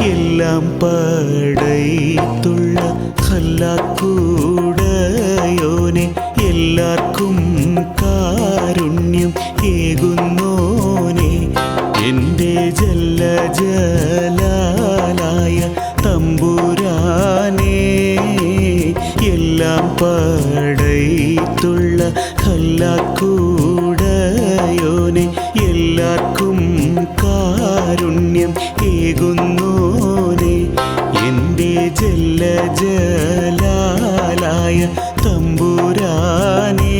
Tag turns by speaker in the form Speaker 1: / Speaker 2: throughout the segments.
Speaker 1: എല്ലാം പടൈത്തുള്ള ഖല്ലാക്കൂടയോനെ എല്ലാവർക്കും കാരുണ്യം ഏകുന്നോനെ എൻ്റെ ജല്ല ജലാലായ തമ്പുരാനേ എല്ലാം പടൈത്തുള്ള ഖല്ലാക്കൂടയോനെ എല്ലാവർക്കും കാരുണ്യം ഏകുന്നോനെ എൻ്റെ ജല്ല ജലാലായ തമ്പുരാനേ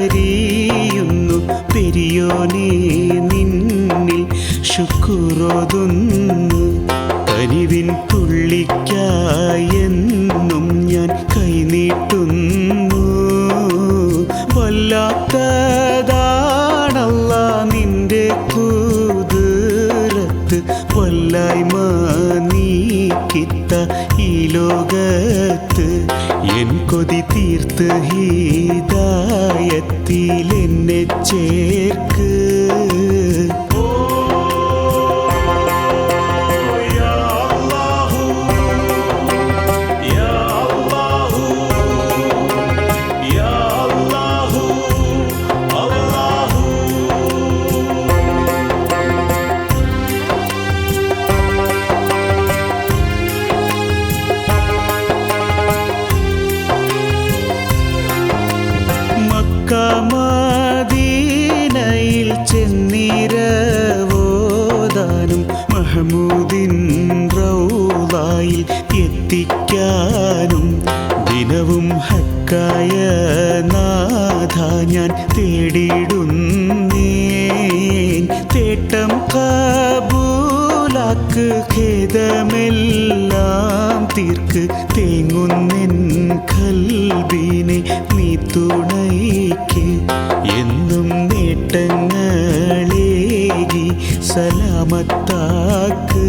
Speaker 1: കരിയുന്നു പെരിയോനേ നിന്നിൽ ശുക്രോതുന്നു കനിവിൻ തുള്ളിക്കായെന്നും ഞാൻ കൈനീട്ടുന്നു വല്ലാത്തതാണല്ലാ നിന്റെ കുതിരത്ത് വല്ലായ്മ നീക്കിത്ത ഈ ലോകത്ത് എൻ കൊതി തീർത്ത് ഹിദായത്തിൽ എന്നെ ചേർക്ക് മദീനയിൽ ചെന്നിരവോദാനും മഹമൂദിൻ റൗളയിൽ എത്തിക്കാനും ദിനവും ഹക്കായ നാഥ ഞാൻ തേടിടുന്നേൻ തേട്ടം കബൂലാക്ക് ഖേദമെല്ലാം തീർക്ക് തേങ്ങുന്നെൻ ഖൽബിനെ നീ തുണയ്ക്ക് എന്നും നേട്ടങ്ങളേകി സലാമത്താക്ക്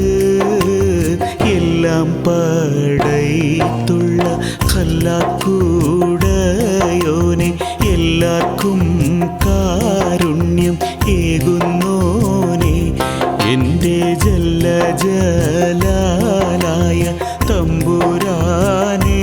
Speaker 1: എല്ലാം പടൈത്തുള്ള ഖല്ലാക്കൂടയോനെ എല്ലാവർക്കും കാരുണ്യം ഏകുന്നോനെ എൻ്റെ ജല്ല ജലാലായ തമ്പുരാനേ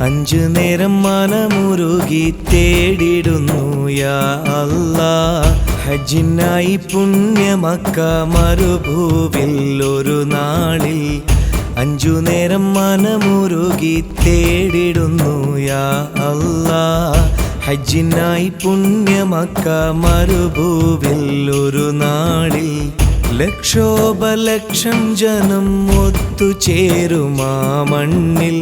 Speaker 1: അഞ്ചു നേരം മനമുരുകി തേടിടുന്നു യാ അല്ലാ ഹജ്ജിനായി പുണ്യമക്ക മരുഭൂവിൽ ഒരു നാളിൽ അഞ്ചു നേരം മനമുരുകി തേടിടുന്നു യാ അല്ലാ ഹജ്ജിനായി പുണ്യമക്ക മരുഭൂവിൽ ഒരു നാളിൽ ലക്ഷോപലക്ഷം ജനം ഒത്തുചേരുമാ മണ്ണിൽ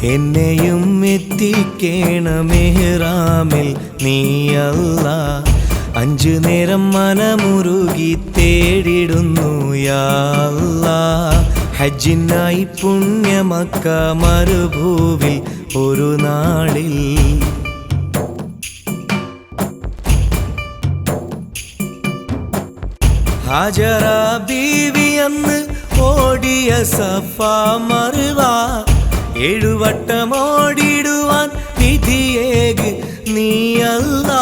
Speaker 1: എന്നെയും എത്തിക്കേണമേ ഇഹ്റാമിൽ നീ അല്ലാ അഞ്ചു നേരം മനമുരുകി തേടിടുന്നു യാ അല്ലാ ഹജ്ജിനായി പുണ്യമക്ക മരുഭൂവിൽ ഒരു നാളിൽ ഹാജറ ബീവി അന്ന് ഓടിയ സഫാ മർവ ഏഴുവട്ടമോടിടുവാൻ വിധിയേക് നീ അല്ലാ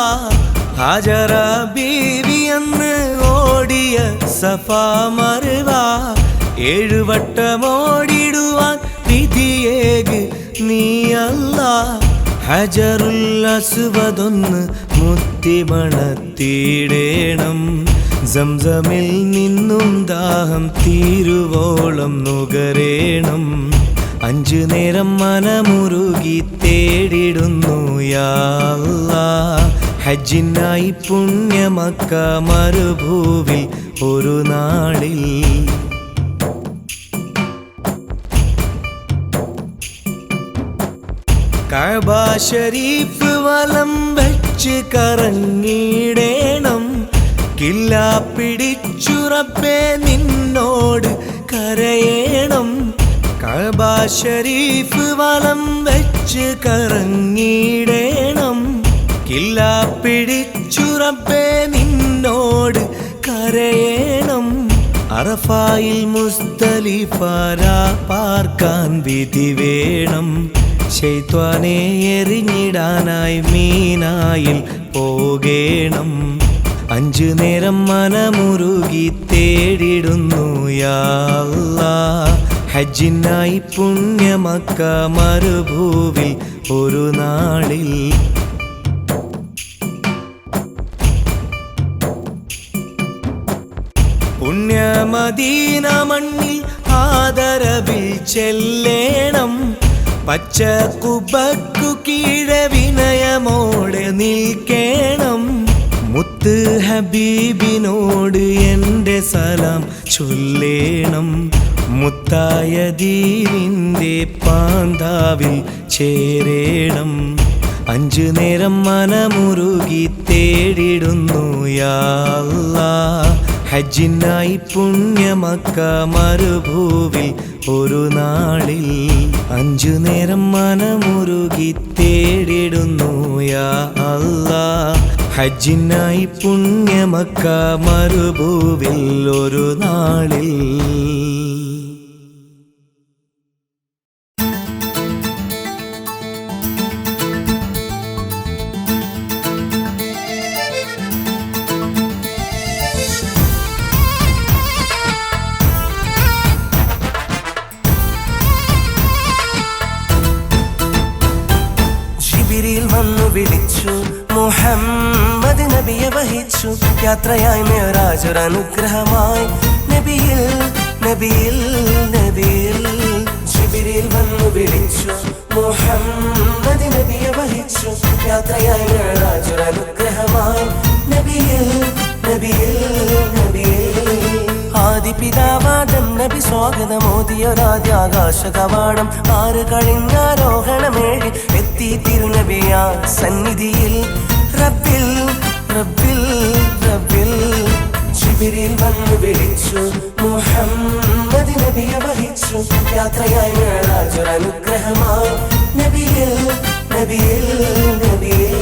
Speaker 1: ഹാജറ ബീവി അന്ന് ഓടിയ സഫാ മർവ ഏഴുവട്ടമോടിടുവാൻ വിധിയേക് നീ അല്ലാ ഹജറുൽ അസ്വദൊന്ന് മുത്തിമണത്തിടേണം. സംസമിൽ നിന്നും ദാഹം തീരുവോളം നുകരേണം. 5 നേരം മനമുരുകി തേടിടുന്നു യാ അല്ലാഹ്. ഹജ്ജിനായി പുണ്യമക്ക മരുഭൂവിൽ ഒരു നാളിൽ. കഅബ ശരീഫ് വലം വെച്ച് കറങ്ങിടേണം. കില്ല പിടിച്ചു റബ്ബേ നിന്നോട് കരയേണം. കഅബ ശരീഫ് വലം വെച്ച് കറങ്ങിടേണം. കില്ല പിടിച്ചു റബ്ബേ നിന്നോട് കരയേണം. അറഫായിൽ മുസ്ദലിഫ പാർക്കാൻ വിധി വേണം. ശൈത്വാനെ എറിഞ്ഞിടാനായി മീനായിൽ പോകേണം. 5 നേരം മനമുരുകി തേടിടുന്നു യാ അല്ലാഹ്. ഹജ്ജിനായി പുണ്യമക്ക മരുഭൂവിൽ ഒരു നാളിൽ. പുണ്യമദീന മണ്ണിൽ ആദരവിൽ ചെല്ലേണം. പച്ച കുബക്കു കീഴെ വിനയമോടെ നിൽക്കേണം. മുത്ത് ഹബീബിനോട് എൻ്റെ സലാം ചൊല്ലേണം. മുത്തായ ദീനിൻ്റെ പാന്താവിൽ ചേരേണം. 5 നേരം മനമുരുകി തേടിടുന്നു യാ അല്ലാഹ്. ഹജ്ജിനായി പുണ്യമക്ക മരുഭൂവിൽ ഒരു നാളിൽ. 5 നേരം മനമുരുകി തേടിടുന്നു യാ അല്ലാഹ്. ഹജ്ജിനായി പുണ്യമക്ക മരുഭൂവിൽ ഒരു നാളിൽ.
Speaker 2: വന്നു വിളിച്ചു മുഹമ്മദ് നബിയെ വഹിച്ചു. യാത്രയായി മിഅ്റാജ് ഒരു അനുഗ്രഹമായി നബിയിൽ നബിയിൽ നബിയിൽ. ജിബ്രീൽ വന്നു വിളിച്ചു മുഹമ്മദ് നബിയെ വഹിച്ചു. യാത്രയായി മിഅ്റാജ് ഒരു അനുഗ്രഹമായി നബിയിൽ നബിയിൽ നബിയിൽ. ആദിപിതാവാദം നബി സ്വാഗതമോദിയൊരാദ്യ ആകാശ കവാടം. 6 കഴിഞ്ഞാരോഹണമേഴി എത്തി തിരുനബിയാ സന്നിധിയിൽ. റബ്ബിൽ റബ്ബിൽ റബ്ബിൽ. ജിബ്രീൽ വന്നു വിളിച്ചു മുഹമ്മദ് നബിയെ വഹിച്ചു. യാത്രയായി മിഅ്റാജ് ഒരു അനുഗ്രഹമായി നബിയിൽ നബിയിൽ നബിയിൽ.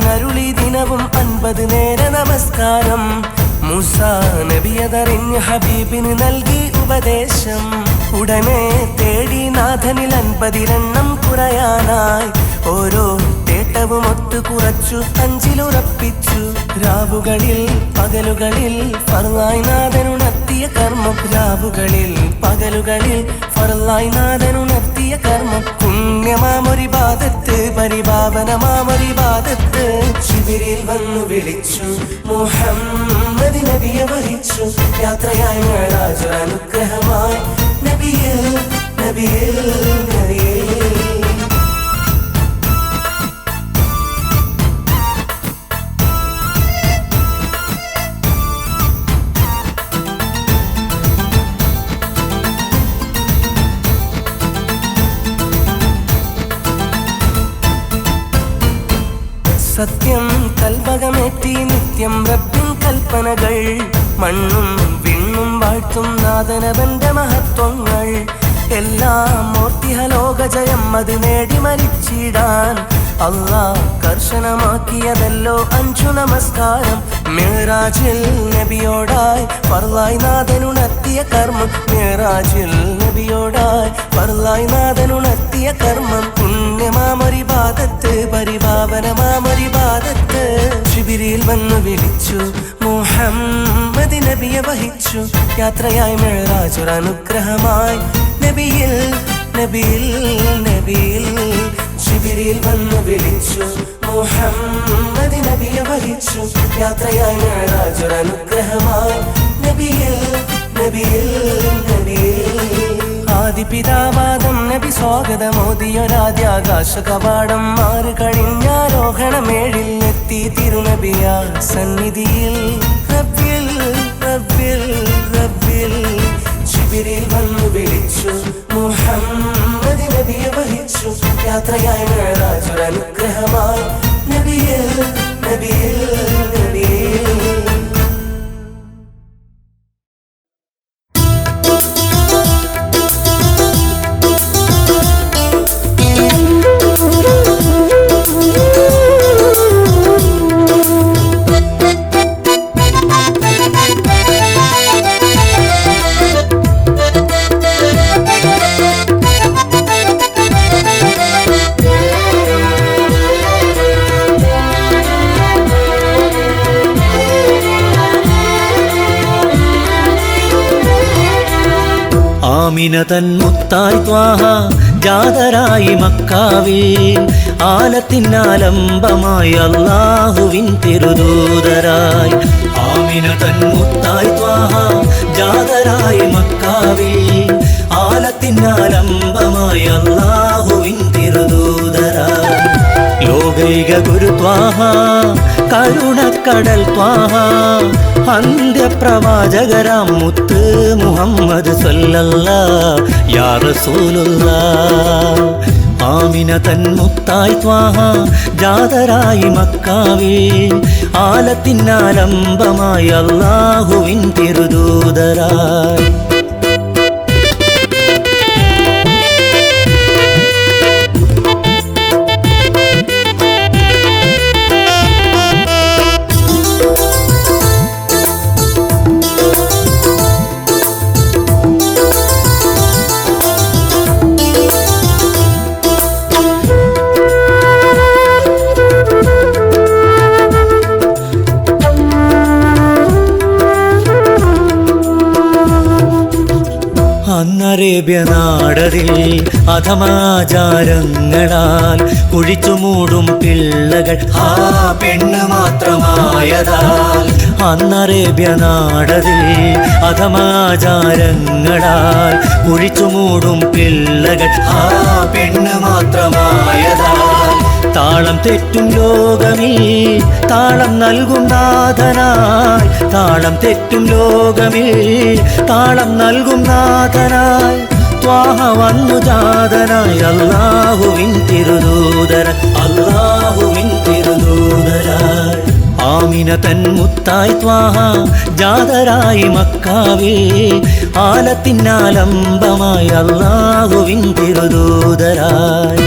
Speaker 2: നരുളി ദിനവും 50 നേര നമസ്കാരം. മൂസാ നബിയതറിഞ്ഞ് ഹബീബിന് നൽകി ഉപദേശം. ഉടനെ തേടി നാഥനിൽ 50 കുറയാനായി. ഓരോ തേട്ടവും ഒത്തു കുറച്ചു 5 രാവുകളിൽ പകലുകളിൽ ഫർളായി നാഥനുണർത്തിയ കർമ്മം. രാവുകളിൽ പകലുകളിൽ ഫർളായി നാഥനുണർത്തിയ കർമ്മം. പുണ്യമാമൊരിബാദത്ത് പരിപാവനമാമൊരിബാദത്ത്. ജിബ്രീൽ വന്നു വിളിച്ചു മുഹമ്മദ് നബിയെ വഹിച്ചു. യാത്രയായി മിഅ്റാജ് ഒരു അനുഗ്രഹമായി നബിയിൽ നബിയിൽ നബിയിൽ. സത്യം കൽപകമേറ്റി നിത്യം റബ്ബിൻ കൽപ്പനകൾ. മണ്ണും വിണ്ണും വാഴ്ത്തും നാദനവന്റെ മഹത്വങ്ങൾ. എല്ലാം ഓർത്തിഹലോക ജയം അത് നേടി മരിച്ചിടാൻ. അല്ലാഹ് കർശനമാക്കിയതല്ലോ 5 നമസ്കാരം. മിഅ്റാജിൽ നബിയോടായി ഫർളായി നാഥനുണർത്തിയ കർമ്മം. മിഅ്റാജിൽ നബിയോടായി ഫർലായി നാഥനുണർത്തിയ കർമ്മം പുണ്യമാമൊരിബാദത്ത് പരിപാവനമാമൊരിബാദത്ത് ജിബ്രീൽ വന്നു വിളിച്ചു മുഹമ്മദ് നബിയെ വഹിച്ചു യാത്രയായി മിഅ്റാജ് അനുഗ്രഹമായി നബിയിൽ നബിയിൽ നബിയിൽ ജിബ്രീൽ വന്നു വിളിച്ചു മുഹമ്മദ് നബിയെ വഹിച്ചു യാത്രയായി മിഅ്റാജ് അനുഗ്രഹമായി നബിയിൽ നബിയിൽ നബിയിൽ ആദിപിതാവാദം നബി സ്വാഗതമോദിയൊരാദ്യാകാശ കവാടം മാറി കഴിഞ്ഞാരോഹണമേഴിൽ എത്തി തിരുനബിയ സന്നിധിയിൽ റബ്ബിൽ റബ്ബിൽ റബ്ബിൽ ജിബ്രീൽ വന്നു വിളിച്ചു മുഹമ്മദ് നബിയെ വഹിച്ചു യാത്രയായി മിഅ്റാജ് അനുഗ്രഹമായി നബിയിൽ നബിയിൽ നബിയിൽ
Speaker 1: ആമിന തൻ മുത്തായി ത്വാഹ ജാതരായി മക്കാവിൽ ആലത്തിനാലംബമായി അല്ലാഹുവിൻ തിരുദൂതരായി ആമിന തൻ മുത്തായി ത്വാഹ ജാതരായി മക്കാവിൽ ആലത്തിനാലംബമായി അല്ലാഹുവിൻ തിരുദൂതരായി ലോകൈക ഗുരു ത്വാഹ കരുണക്കടൽ ത്വാഹ അന്ത്യപ്രവാചകരാം മുത്ത് മുഹമ്മദ് സല്ലല്ലാഹ് യാ റസൂലുള്ളാഹ് ആമിന തൻ മുത്തായി ത്വാഹ ജാതരായി മക്കാവിൽ ആലത്തിനാലംബമായി അല്ലാഹുവിൻ തിരുദൂതരായി അറേബ്യ നാടതിൽ അധമാചാരങ്ങളാൽ കുഴിച്ചുമൂടും പിള്ളകൾ ആ പെണ്ണ് മാത്രമായതാൽ അന്നറേബ്യ നാടതിൽ അധമാചാരങ്ങളാൽ കുഴിച്ചുമൂടും പിള്ളകൾ ആ പെണ്ണ് മാത്രമായതാൽ താളം തെറ്റും ലോകമിൽ താളം നൽകും നാഥനായി താളം തെറ്റും ലോകമിൽ താളം നൽകും നാഥനായി ത്വാഹ വന്നു ജാതനായി അല്ലാഹുവിൻ തിരുദൂതര അല്ലാഹുവിൻ തിരുദൂതരായി ആമിന തൻ മുത്തായി ത്വാഹ ജാതരായി മക്കാവിൽ ആലത്തിനാലംബമായി അല്ലാഹുവിൻ തിരുദൂതരായി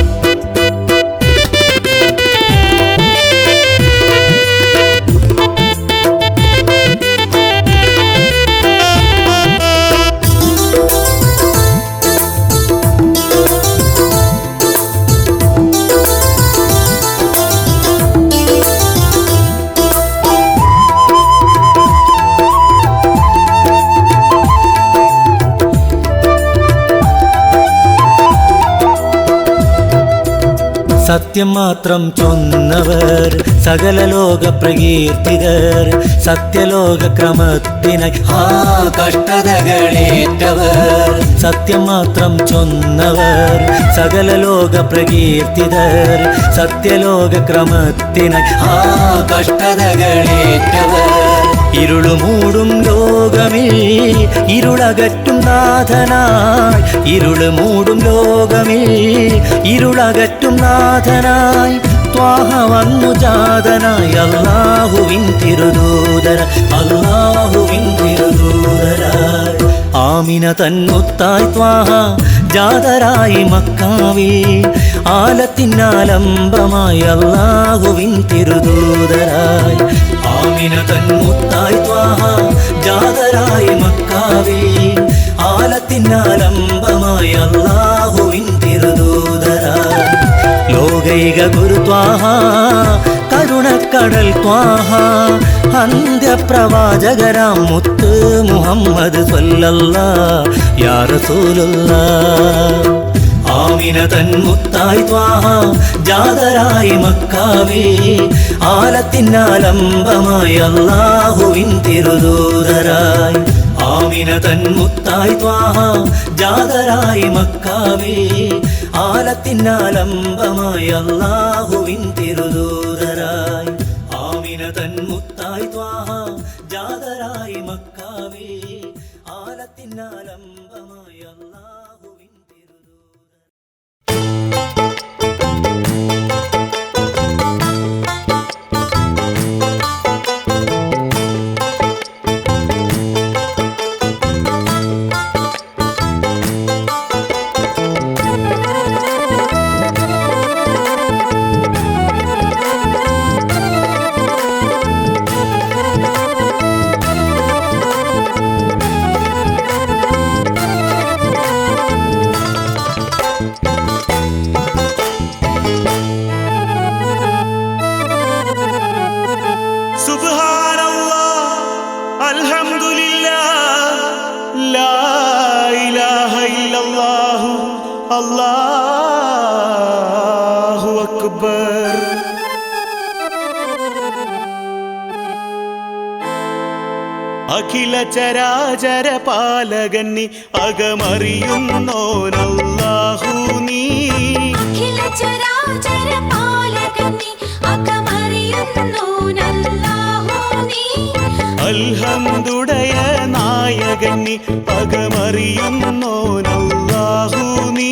Speaker 1: സത്യം മാത്രം ചൊന്നവർ സകല ലോക പ്രകീർത്തികർ സത്യലോക ക്രമത്തിനായി ആ കഷ്ടതകളേറ്റവർ സത്യം മാത്രം ചൊന്നവർ സകല ലോക പ്രകീർത്തികർ സത്യലോക ക്രമത്തിനായി ആ കഷ്ടതകളേറ്റവർ ഇരുളുമൂടും ലോകമിൽ ഇരുളകറ്റും നാഥനായി ഇരുളുമൂടും ലോകമിൽ ഇരുളകറ്റും നാഥനായി ത്വാഹ വന്നു ജാതനായി അല്ലാഹുവിൻ തിരുദൂതര അല്ലാഹുവിൻ തിരുദൂതരായി ആമിന തൻ മുത്തായി ത്വാഹ ജാതരായി മക്കാവിൽ ആലത്തിനാലംബമായി അല്ലാഹുവിൻ തിരുദൂതരായി ആമിന തൻ മുത്തായി ത്വാഹ ജാതരായി മക്കാവിൽ ആലത്തിനാലംബമായി അല്ലാഹു ഗുരു ത്വാഹ കരുണക്കടൽ ത്വാഹ അന്ത്യപ്രവാചകരാം മുത്ത് മുഹമ്മദ് സ്വല്ലല്ലാഹ് യാ റസൂലുള്ളാഹ് ആമിന തൻ മുത്തായി ത്വാഹ ജാതരായി മക്കാവേ ആലത്തിനാലംബമായി അല്ലാഹുവിൻ തിരുദൂതരായി ആമിന തൻ മുത്തായി ത്വാഹ ജാതരായി മക്കാവേ ആലത്തിനാലംബമായി അല്ലാഹുവിൻ തിരുദൂതരായി ആമിന തൻ മുത്തായി ത്വാഹ ജാതരായി മക്കാവേ ആലത്തിനാലംബമായി അല്ലാഹുവിൻ തിരുദൂതരായി
Speaker 3: അല്ലാഹു അക്ബർ. അഖില ചരാചര പാലകന്നി അകമറിയുന്നോനല്ലാഹു നീ.
Speaker 4: അഖില ചരാചര പാലകന്നി അകമറിയുന്നോനല്ലാഹു നീ.
Speaker 3: അൽഹംദുടയ നായകന്നി അകമറിയുന്നോനല്ലാഹു നീ.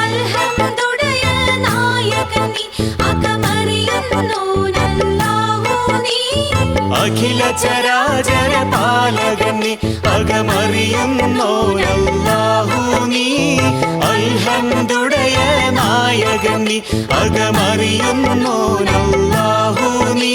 Speaker 4: അൽഹംദുടയ നായകന്നി അകമറിയുന്നോനല്ലാഹു നീ.
Speaker 3: അഖില ചരാചര പാലകന്നി അകമറിയുന്നോനല്ലാഹു നീ. അൽഹംദുടയ നായകന്നി അകമറിയുന്നോനല്ലാഹു നീ.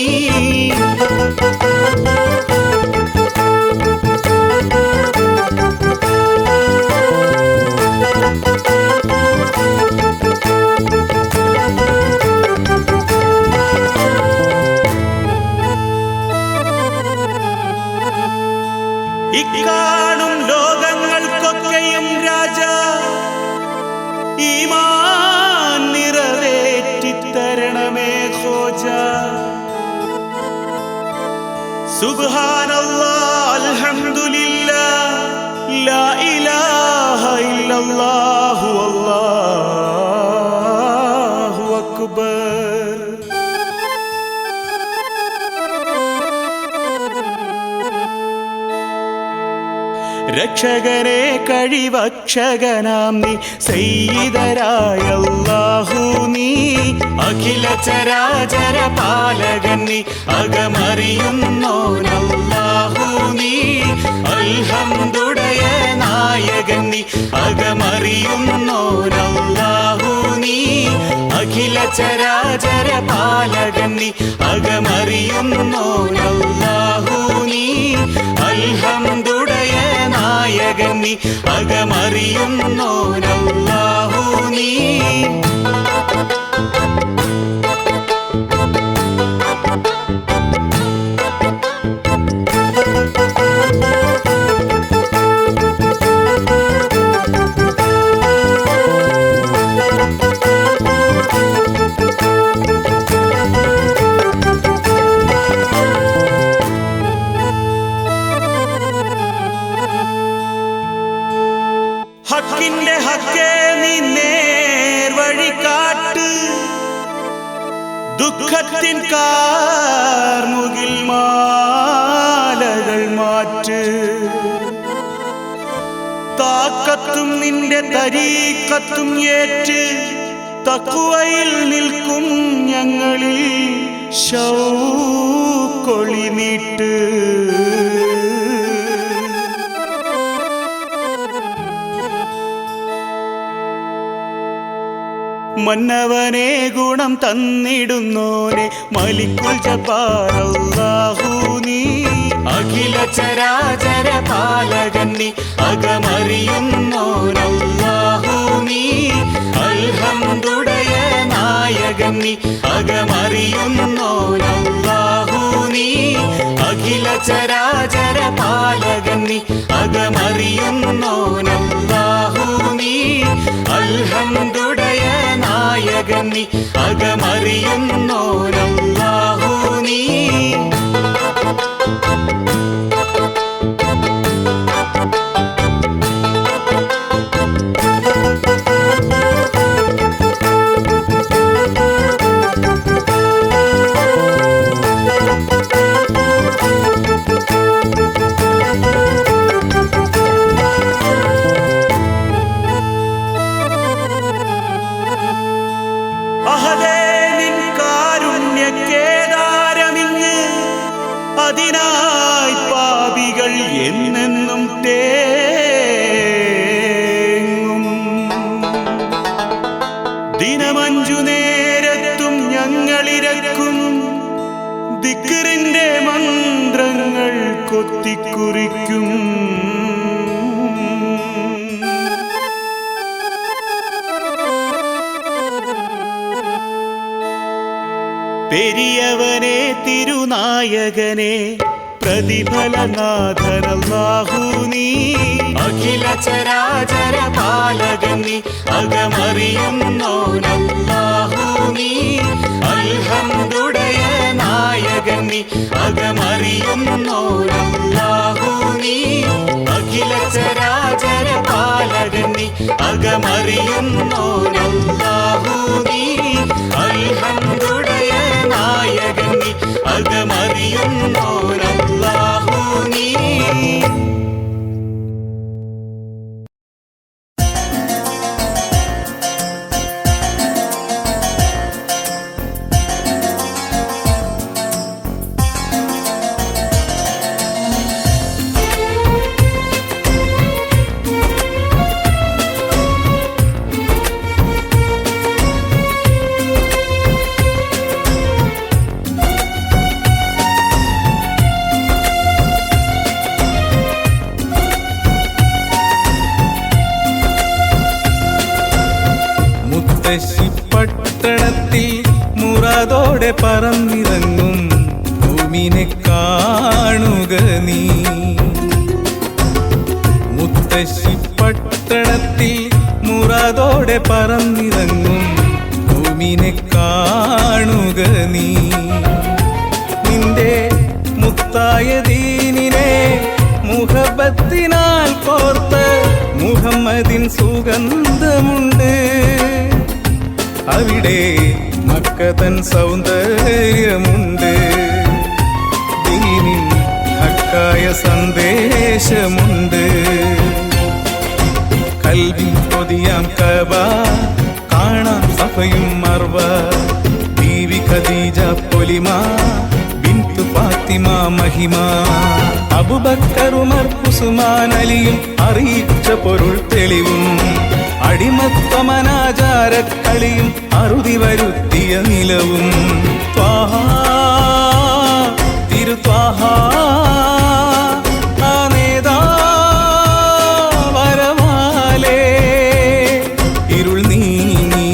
Speaker 3: ഇക്കാണും ലോകങ്ങൾക്കൊക്കെയും രാജ ഈമാൻ നിറവേറ്റിത്തരണമേ ഖോജ. സുബ്ഹാനല്ലാഹ് അൽഹംദുലില്ലാഹ് ലാ ഇലാഹ ഇല്ലല്ലാഹു അല്ലാഹു അക്ബർ. രക്ഷകനെ കഴിവക്ഷകനാം നീ സയ്യിദരായ അല്ലാഹു നീ. അഖില ചരാചര പാലകന്നി അകമറിയുന്നോനല്ലാഹു നീ. അൽഹംദുടയ നായകന്നി അകമറിയുന്നോനല്ലാഹു നീ. അഖില ചരാചര പാലകന്നി അകമറിയുന്നോനല്ലാഹു നീ. അൽഹംദുടയ നായകന്നി അകമറിയുന്നോനല്ലാഹു നീ. ഹക്കിന്റെ ഹക്കേ നീ നേർവഴി കാട്ട്. ദുഃഖത്തിൻ കാർമുകിൽ മാലകൾ മാറ്റ്. താക്കത്തും നിന്റെ തരീക്കത്തും ഏറ്റ് തഖ്വയിൽ നിൽക്കും ഞങ്ങളിൽ ശൗക്കൊളി നീട്ട്. മന്നവനെ ഗുണം തന്നിടുന്നോനെ മലിക്കുൽ ജബ്ബാർ അല്ലാഹു നീ. അഖില ചരാചര പാലകന്നി അകമറിയുന്നോനല്ലാഹു നീ. അൽഹംദുടയ നായകന്നി പാലകന്നി അകമറിയുന്നോനല്ലാഹു നീ അഖില ചരാചര പാലകന്നി അകമറിയുന്നോനല്ലാഹു നീ അൽഹംദുടയ നായകന്നി അകമറിയുന്നോനല്ലാഹു നീ അതിനായി പാപികൾ എന്നെന്നും തേങ്ങും ദിനമഞ്ചു നേരത്തും ഞങ്ങളിരക്കും ദിക്റിന്റെ മന്ത്രങ്ങൾ കൊത്തിക്കുറിക്കും പെരിയവനെ തിരുനായകനെ പ്രതിഫലനാഥനല്ലാഹു നീ അഖില ചരാചര പാലകന്നി അകമറിയുന്നോനല്ലാഹു നീ അൽഹംദുടയ നായകന്നി അകമറിയുന്നോനല്ലാഹു നീ അഖില ചരാചര പാലകന്നി അകമറിയുന്നോനല്ലാഹു നീ അൽഹംദുടയ നായകന്നി അകമറിയുന്നോനല്ലാഹു നീ
Speaker 5: പട്ടണത്തിൽ മുറാദോടെ പറന്നിറങ്ങും ഭൂമിനെ കാണുക നീ മുത്തശ്ശി പട്ടണത്തിൽ മുറാദോടെ പറന്നിറങ്ങും ഭൂമിനെ കാണുക നീ നിന്റെ മുത്തായ ദീനിനെ മുഹബത്തിനാൽ കോർത്ത് മുഹമ്മദിൻ സുഗന്ധമുണ്ട് അവിടെ മക്കതൻ സൗന്ദര്യമുണ്ട് ദീനിൻ ഹക്കായ സന്ദേശമുണ്ട് കൽവിൻ കൊതിയാം കഅബ കാണാം സഫയും മർവ ബീവി ഖദീജ പൊലിമ ബിന്തു ഫാത്തിമ മഹിമ അബൂബക്കർ ഉമർ ഉസ്മാൻ അലിയും അറിയിച്ച പൊരുൾ തെളിവും അടിമത്തമനാചാരക്കളിയും അറുതി വരുത്തിയ നിലവും ത്വാഹ തിരുത്വാഹ ആ നേതാവരവാലേ ഇരുൾ നീങ്ങി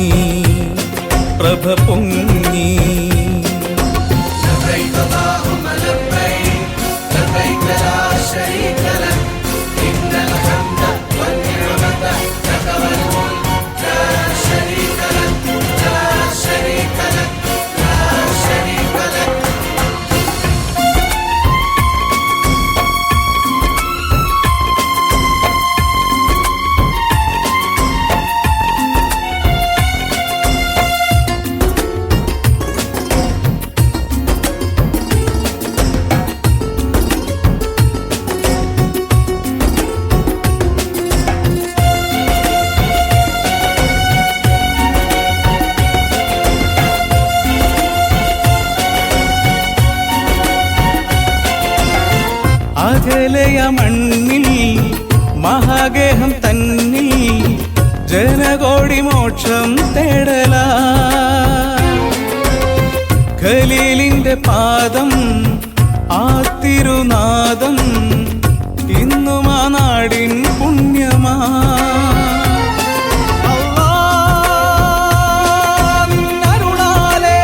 Speaker 5: പ്രഭ പൊങ്ങി അകലയ മണ്ണിൽ മഹാഗേഹം തന്നിൽ ജനകോടി മോക്ഷം തേടല ഖലീലിന്റെ പാദം ആ തിരുനാദം ഇന്നും ആ നാടിൻ പുണ്യമാ അരുളാലേ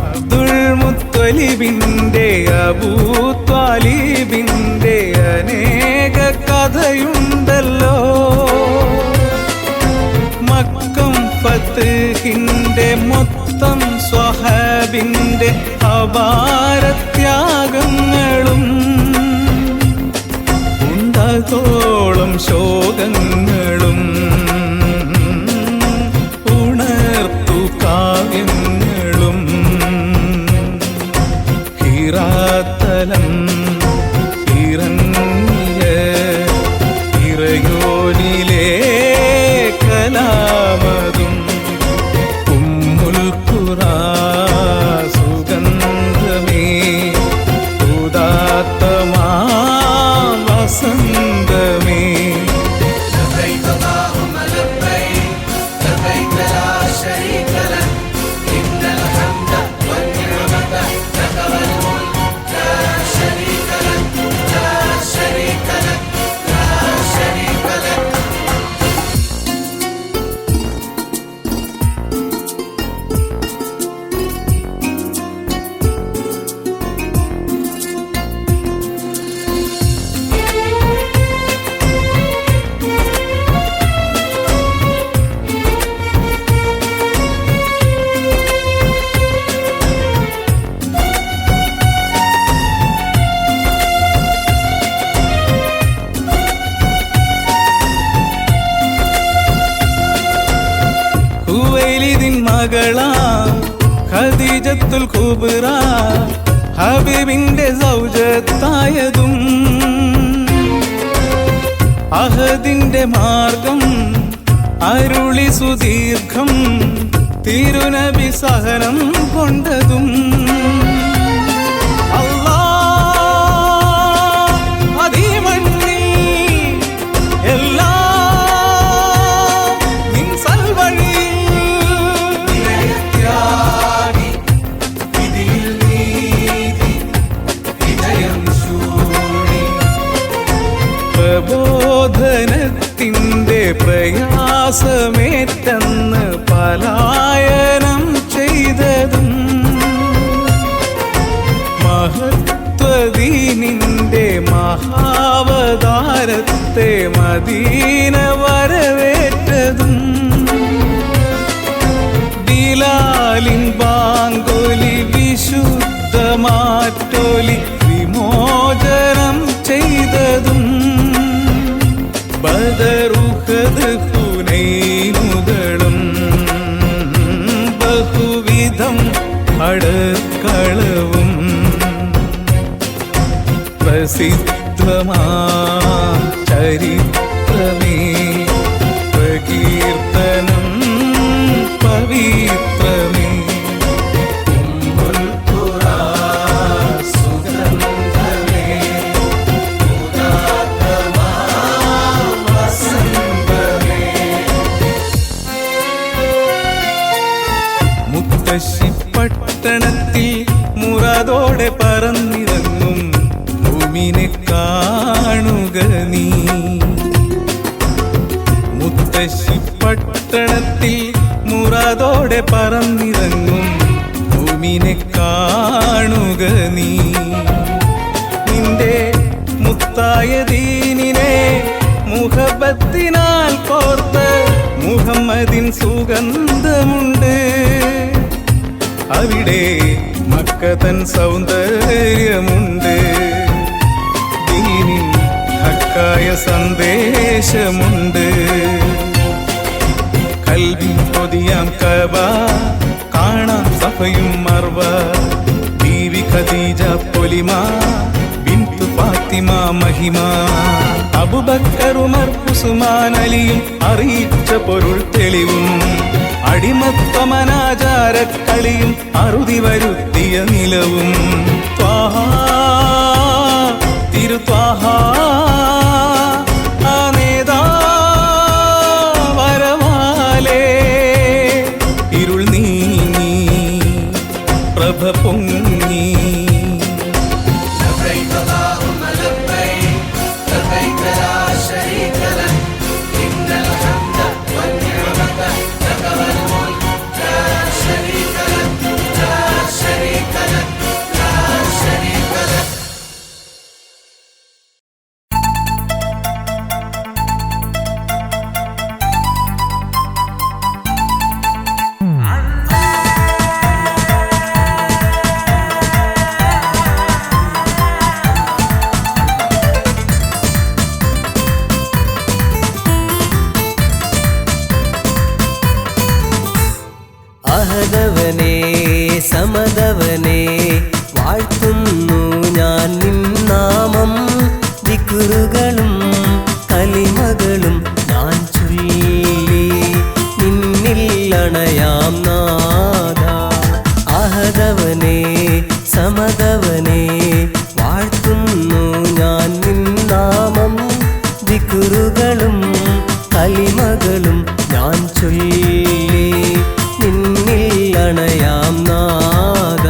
Speaker 5: അബ്ദുൽ മുത്വലിബിന്റെ അബൂത്വാലിബിന്റെ അനേക കഥയുണ്ടല്ലോ. മക്കം ഫത്ഹിന്റെ മൊത്തം സ്വഹാബിന്റെ അപാരത്യാഗങ്ങളും ഉണ്ടതോളം ശോകങ്ങളും ഉണർത്തു കാവ്യങ്ങളും ഹിറാത്തലം ഇറങ്ങിയ ഇറയോനിലെ കലാമതും ഉമ്മുൽ ഖുറാ സുഗന്ധമേ ഉദാത്തമാ വസന്തമേ. ഖുവൈലിദിൻ മകളാ ഖദീജത്തുൽ കുബ്ര ഹബീബിന്റെ സൗജത്തായതും അഹദിന്റെ മാർഗം അരുളി സുദീർഘം തിരുനബി സഹനം കൊണ്ടതും പ്രബോധനത്തിൻ്റെ പ്രയാസമേറ്റന്ന് പലായനം ചെയ്തതും മഹത്വദീനിൻ്റെ മഹാവതാരത്തെ മദീന വരവേറ്റതും ബിലാലിൻ ബാങ്കൊലി വിശുദ്ധമാറ്റൊലി വിമോചനം ചെയ്തതും ബദറുഹദ് ഹുനൈനുകളും ബഹുവിധം അടക്കളവും പ്രസിദ്ധമാ ചരിത്രമേ പ്രകീർത്തനം പവിത്രമേ. ഉമ്മുൽ ഖുറാ സുഗന്ധമേ ഉദാത്തമാ വസന്തമേ. മുത്തശ്ശി പട്ടണത്തിൽ മുറാദോടെ പറന്നിറങ്ങും ഭൂമിനെ കാണുക നീ. മുത്തശ്ശി പട്ടണത്തിൽ മുറാദോടെ പറന്നിറങ്ങും ഭൂമിനെ കാണുക നീ. നിന്റെ മുത്തായ ദീനിനെ മുഹബത്തിനാൽ കോർത്ത് മുഹമ്മദിൻ സുഗന്ധമുണ്ട്. അവിടെ മക്കതൻ സൗന്ദര്യമുണ്ട്. ദീനിൻ ഹക്കായ സന്ദേശമുണ്ട്. കൽവിൻ കൊതിയാം കഅബ കാണാം സഫയും മർവ. ബീവി ഖദീജ പൊലിമ ബിന്തു ഫാത്തിമ മഹിമ. അബൂബക്കർ ഉമർ ഉസ്മാൻ അലിയും അറിയിച്ച പൊരുൾ തെളിവും അടിമത്വമനാചാരക്കളിയും അറുതി വരുത്തിയ നിലവും. ത്വാഹ തിരുത്വാഹ ആ നേതാ വരവാലേ. ഇരുൾ നീങ്ങി പ്രഭ പൊങ്ങി.
Speaker 2: അഹദവനെ വാഴ്ത്തുന്നു ഞാൻ നിന്നാമം ദിക്റുകളും കലിമകളും ഞാൻ ചൊല്ലി നിന്നിൽ അണയാം നാദ അഹദവനെ സമദവനെ വാഴ്ത്തുന്നു ഞാൻ നിന്നാമം ദിക്റുകളും കലിമകളും ഞാൻ ചൊല്ലി നിന്നിൽ അണയാം നാദ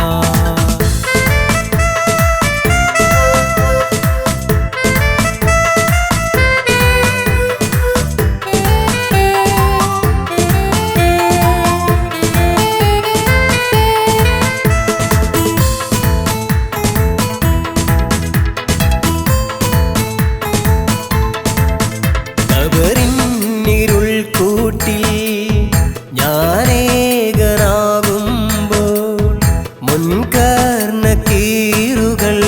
Speaker 2: ിരുൾ കൂട്ടിൽ ഞാനേകനാകുമ്പോൾ മുൻകർണ കീറുകൾ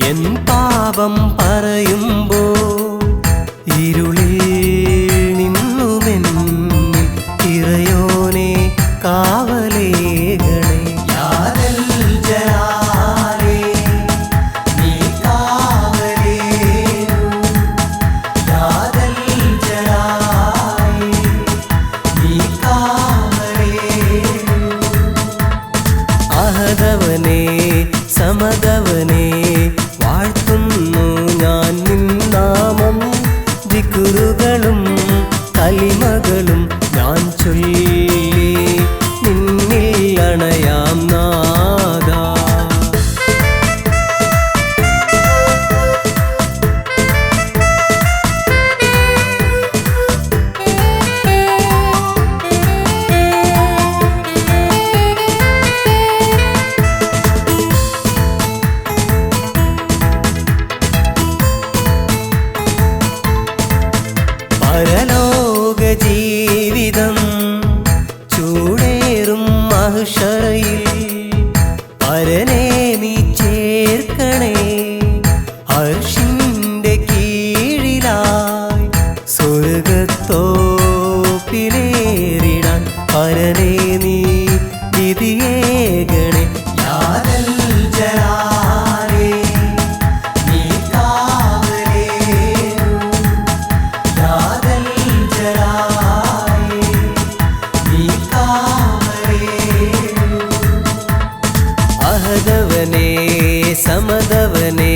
Speaker 2: എൻ പാപം പറയുമ്പോൾ ഇരുളിൽ നിന്നുമെന്നിൽ ഇറയോനെ കാവലേകണേ യാദൽ ജലാലേ നീ കാവലേനു യാദൽ ജലാലേ നീ കാവലേനു അഹദവനെ സമദവനെ വാഴ്ത്തുന്നു ഞാൻ നിന്നാമം ദിക്റുകളും കലിമകളും ഞാൻ ചൊല്ലി നിന്നിൽ അണയാം നാദ പരലോക ജീവിതം ചൂടേറും മഹ്ശറയിൽ പരനെ നീ ചേർക്കണേ അർശിന്റെ കീഴിലായി സ്വർഗത്തോപ്പിലേറിടാൻ പരനെ നീ വിധിയേകണേ യാദൽ ജലാലേ നീ കാവലേനു യാദൽ ജലാലേ നീ കാവലേനു അഹദവനെ സമദവനെ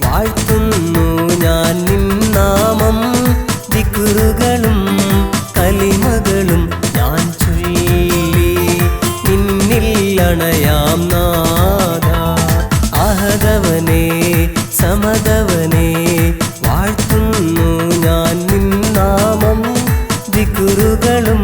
Speaker 2: വാഴ്ത്തുന്നു ഞാൻ നിന്നാമം ദിക്റുകളും കലിമകളും ഞാൻ ചൊല്ലി നിന്നിൽ അണയാം നാദ അഹദവനെ സമദവനെ വാഴ്ത്തുന്നു ഞാൻ നിന്നാമം ദിക്റുകളും